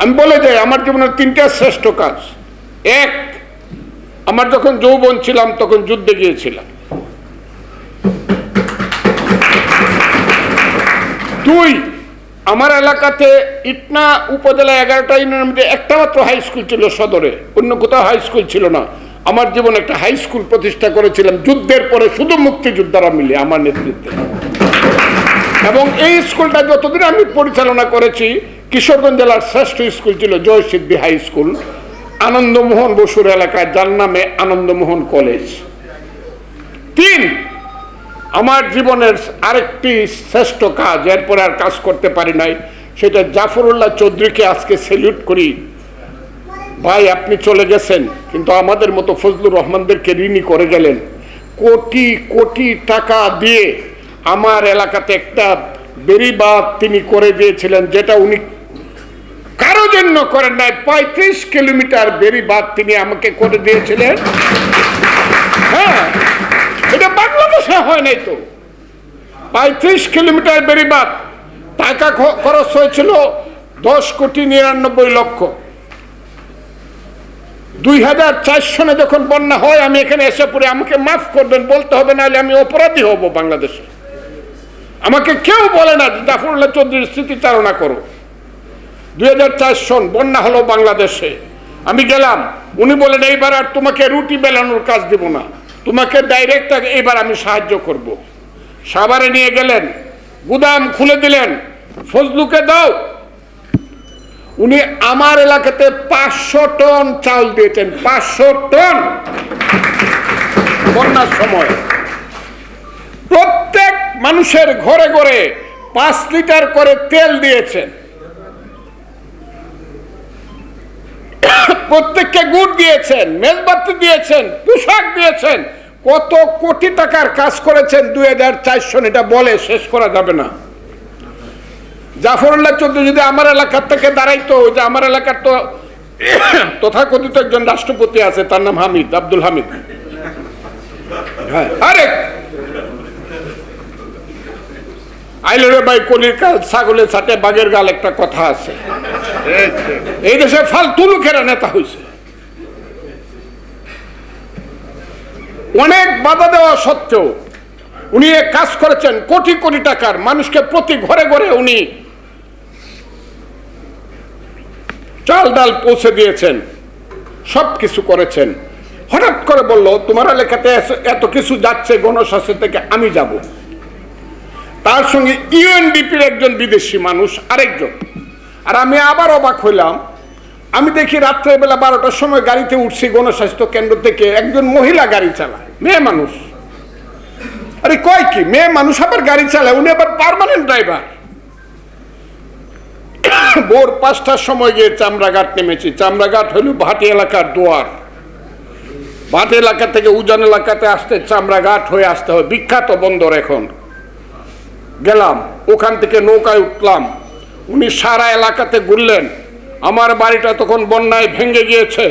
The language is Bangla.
আমি বলে যাই আমার জীবনের 3টা শ্রেষ্ঠ কাজ। এক, আমার যখন যৌবন ছিলাম তখন যুদ্ধে গিয়েছিলাম। 2, আমার এলাকাতে ইটনা উপজেলা 11টা ইউনিয়নের মধ্যে একটা মাত্র হাই স্কুল ছিল সদরে, অন্য কোথাও হাই স্কুল ছিল না। আমার জীবনে একটা হাই স্কুল প্রতিষ্ঠা করেছিলাম যুদ্ধের পরে, শুধু মুক্তিযোদ্ধারা মিলে আমার নেতৃত্বে। এবং এই স্কুলটা যতদিন আমি পরিচালনা করেছি, কিশোরগঞ্জ জেলার শ্রেষ্ঠ স্কুল ছিল জয়সিদ্ধি হাই স্কুল, আনন্দমোহন বসুর এলাকায়, যার নামে আনন্দমোহন কলেজ। 3, আমার জীবনের আরেকটি শ্রেষ্ঠ কাজ, এরপরে আর কাজ করতে পারি নাই, সেটা জাফরুল্লাহ চৌধুরীকে আজকে স্যালিউট করি। ভাই, আপনি চলে গেছেন, কিন্তু আমাদের মতো ফজলুর রহমানদেরকে ঋণী করে গেলেন। কোটি কোটি টাকা দিয়ে আমার এলাকাতে একটা বেড়িবাঁধ তিনি করে দিয়েছিলেন, যেটা উনি কারো জন্য করেন নাই। 35 কিলোমিটার বেড়িবাঁধ তিনি আমাকে করে দিয়েছিলেন। হ্যাঁ, এটা বাংলাদেশে হয় নাই তো। 35 কিলোমিটার বেড়িবাঁধ, টাকা খরচ হয়েছিল 10,99,00,000। 2004 সনে যখন বন্যা হয়, আমি এখানে এসে পড়ে, আমাকে মাফ করবেন, বলতে হবে, নাহলে আমি অপরাধী হব বাংলাদেশে। আমাকে কেউ বলে না যে জাফরুল্লাহ চৌধুরীর স্মৃতিচারণা করো। 2004 সন বন্যা হলো বাংলাদেশে, আমি গেলাম, উনি বলেন এইবার আর তোমাকে রুটি বেলানোর কাজ দেব না, তোমাকে ডাইরেক্ট এইবার আমি সাহায্য করব। সাভারে নিয়ে গেলেন, গুদাম খুলে দিলেন, ফজলুকে দাও। উনি আমার এলাকাতে 500 টন চাল দিয়েছেন, 500 টন বন্যার সময়। প্রত্যেক মানুষের ঘরে ঘরে 5 লিটার করে তেল দিয়েছেন, প্রত্যেককে গুড় দিয়েছেন, মেজবাতি দিয়েছেন, পোশাক দিয়েছেন। কত কোটি টাকার কাজ করেছেন 2004 সন, এটা বলে শেষ করা যাবে না। জাফরুল্লাহ চৌধুরী যদি আমার এলাকার থেকে দাঁড়াইতো, যে আমার এলাকার তো তথাকথিত একজন রাষ্ট্রপতি আছে, তার নাম হামিদ, আব্দুল হামিদ। হ্যাঁ, আরে আইলে ভাই, কলির কাল ছাগলের ছাটে বাঘের গাল, একটা কথা আছে। এই দেশে ফালতু লোকেরা নেতা হয়েছে। অনেক বাধা দেওয়া সত্ত্বেও উনি কাজ করেছেন কোটি কোটি টাকার, মানুষকে প্রতি ঘরে ঘরে উনি চাল ডাল পৌঁছে দিয়েছেন, সবকিছু করেছেন। হঠাৎ করে বলল, তোমার এলাকাতে এত কিছু যাচ্ছে গণস্বাস্থ্য থেকে, আমি যাব। তার সঙ্গে ইউএনডিপির একজন বিদেশি মানুষ আরেকজন। আর আমি আবার অবাক হইলাম, আমি দেখি রাত্রেবেলা 12টার সময় গাড়িতে উঠছি গণস্বাস্থ্য কেন্দ্র থেকে, একজন মহিলা গাড়ি চালায়, মেয়ে মানুষ। আরে কয় কি, মেয়ে মানুষ আবার গাড়ি চালায়, উনি আবার পার্মানেন্ট ড্রাইভার। ভোর 5টার সময় গিয়ে চামড়াঘাট নেমেছি। চামড়াঘাট হইল ভাটি এলাকার দোয়ার। ভাটি এলাকা থেকে উজান এলাকাতে আসতে চামড়াঘাট হয়ে আসতে হয়, বিখ্যাত বন্দর। এখন গেলাম, ওখান থেকে নৌকায় উঠলাম, উনি সারা এলাকাতে ঘুরলেন। আমার বাড়িটা তখন বন্যায় ভেঙে গিয়েছে,